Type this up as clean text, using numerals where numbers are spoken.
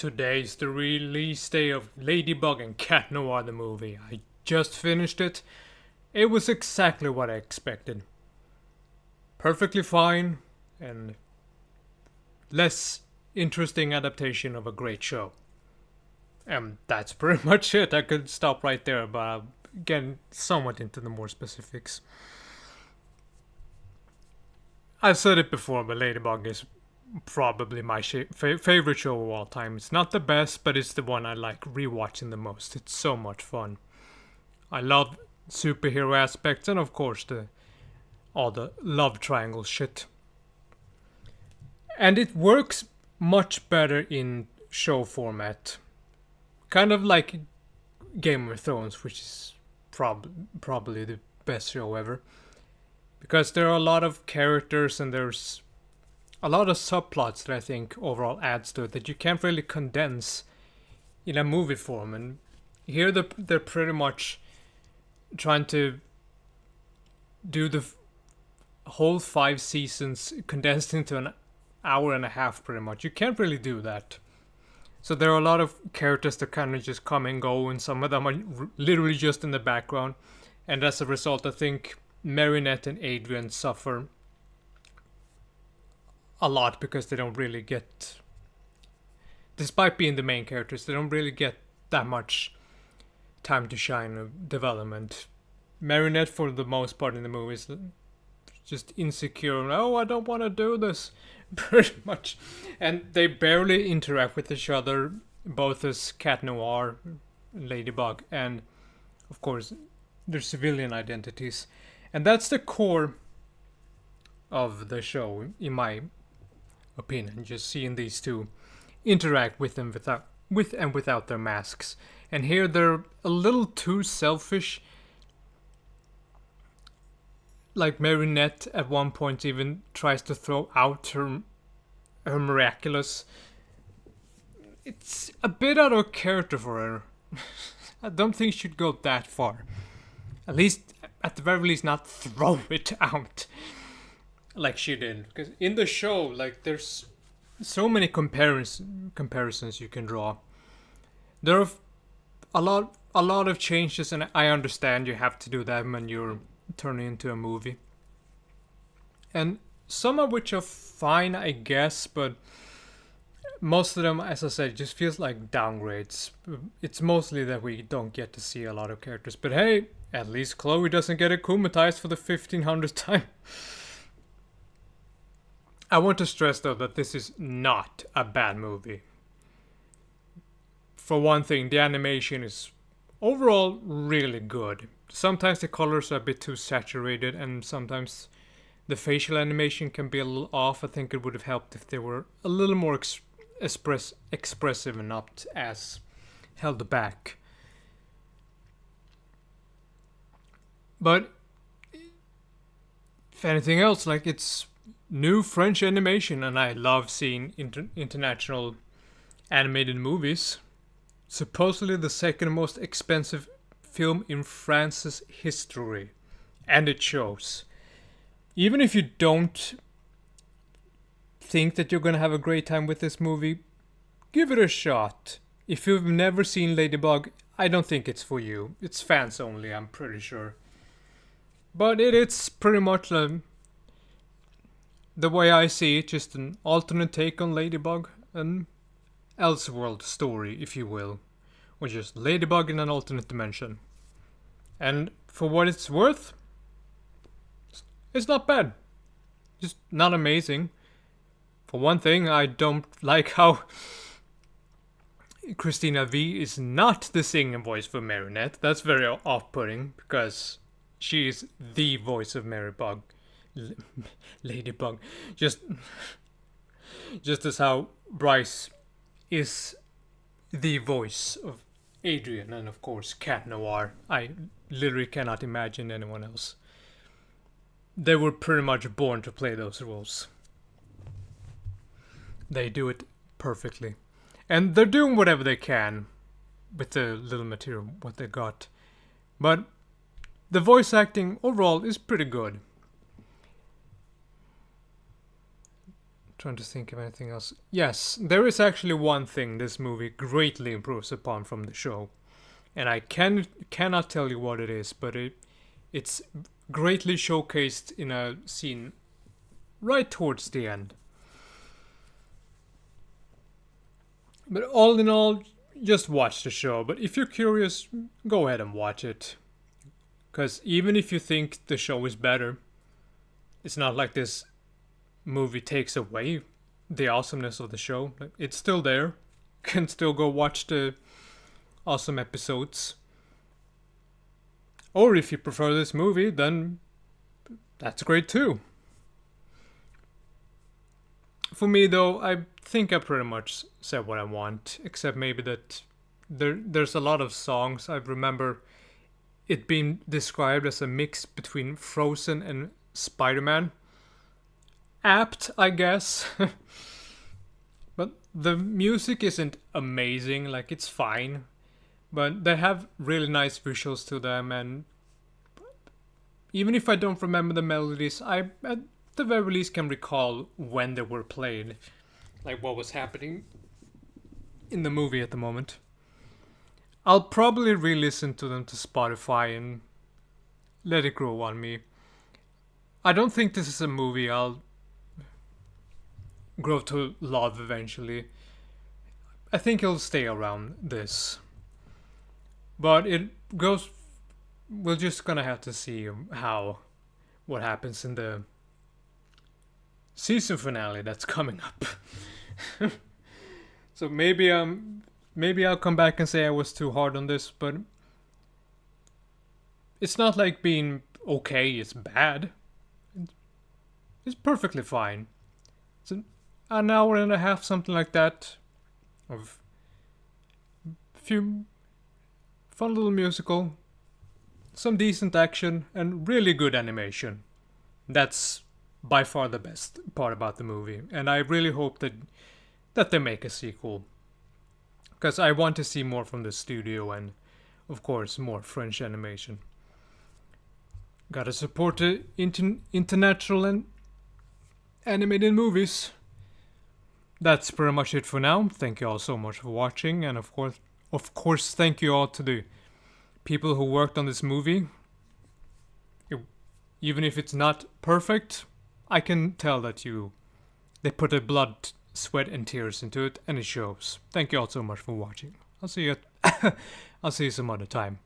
Today's the release day of Ladybug and Cat Noir the movie. I just finished it. It was exactly what I expected. Perfectly fine and less interesting adaptation of a great show. And that's pretty much it. I could stop right there, but I'll get somewhat into the more specifics. I've said it before, but Ladybug is probably my favorite show of all time. It's not the best, but it's the one I like rewatching the most. It's so much fun. I love superhero aspects and of course all the love triangle shit. And it works much better in show format. Kind of like Game of Thrones, which is probably the best show ever. Because there are a lot of characters and there's a lot of subplots that I think overall adds to it that you can't really condense in a movie form. And here they're pretty much trying to do the whole 5 seasons condensed into an hour and a half pretty much. You can't really do that. So there are a lot of characters that kind of just come and go, and some of them are literally just in the background. And as a result, I think Marinette and Adrian suffer a lot because they don't really get, despite being the main characters, they don't really get that much time to shine or development. Marinette, for the most part in the movie, is just insecure. Oh, I don't want to do this, pretty much. And they barely interact with each other, both as Cat Noir, Ladybug, and of course their civilian identities. And that's the core of the show, in my opinion. Just seeing these two interact with and without their masks. And here they're a little too selfish. Like Marinette at one point even tries to throw out her miraculous. It's a bit out of character for her. I don't think she'd go that far. At least, at the very least, not throw it out like she did. Because in the show, like, there's so many comparisons you can draw. There are a lot of changes, and I understand you have to do that when you're turning into a movie. And some of which are fine, I guess, but most of them, as I said, just feels like downgrades. It's mostly that we don't get to see a lot of characters. But hey, at least Chloe doesn't get akumatized for the 1500th time. I want to stress though that this is not a bad movie. For one thing, the animation is overall really good. Sometimes the colors are a bit too saturated and sometimes the facial animation can be a little off. I think it would have helped if they were a little more expressive and not as held back. But if anything else, like, it's new French animation, and I love seeing international animated movies. Supposedly the second most expensive film in France's history, and it shows. Even if you don't think that you're gonna have a great time with this movie, give it a shot. If you've never seen Ladybug, I don't think it's for you. It's fans only, I'm pretty sure. But it's pretty much the way I see it, just an alternate take on Ladybug, an Elseworld story, if you will. Or just Ladybug in an alternate dimension. And for what it's worth, it's not bad. Just not amazing. For one thing, I don't like how Christina V is not the singing voice for Marinette. That's very off-putting, because she is the voice of Ladybug. Just as how Bryce is the voice of Adrian and of course Cat Noir. I literally cannot imagine anyone else. They were pretty much born to play those roles. They do it perfectly. And they're doing whatever they can with the little material, what they got. But the voice acting overall is pretty good. Trying to think of anything else. Yes, there is actually one thing this movie greatly improves upon from the show, and I cannot tell you what it is, but it's greatly showcased in a scene right towards the end. But all in all, just watch the show. But if you're curious, go ahead and watch it. Because even if you think the show is better, it's not like this movie takes away the awesomeness of the show. It's still there. Can still go watch the awesome episodes. Or if you prefer this movie, then that's great too. For me though, I think I pretty much said what I want, except maybe that there's a lot of songs. I remember it being described as a mix between Frozen and Spider-Man. Apt, I guess. But the music isn't amazing, like it's fine. But they have really nice visuals to them, and even if I don't remember the melodies, I at the very least can recall when they were played. Like what was happening in the movie at the moment. I'll probably re-listen to them to Spotify and let it grow on me. I don't think this is a movie I'll grow to love eventually. I think it'll stay around this. But it goes. We're just gonna have to see what happens in the season finale that's coming up. So maybe I'll come back and say I was too hard on this, but it's not like being okay, it's bad. It's perfectly fine. It's an hour and a half, something like that, of few fun little musical, some decent action, and really good animation. That's by far the best part about the movie, and I really hope that they make a sequel, because I want to see more from the studio and, of course, more French animation. Gotta support the international and animated movies. That's pretty much it for now. Thank you all so much for watching, and of course, thank you all to the people who worked on this movie. Even if it's not perfect, I can tell that they put their blood, sweat, and tears into it, and it shows. Thank you all so much for watching. I'll see you some other time.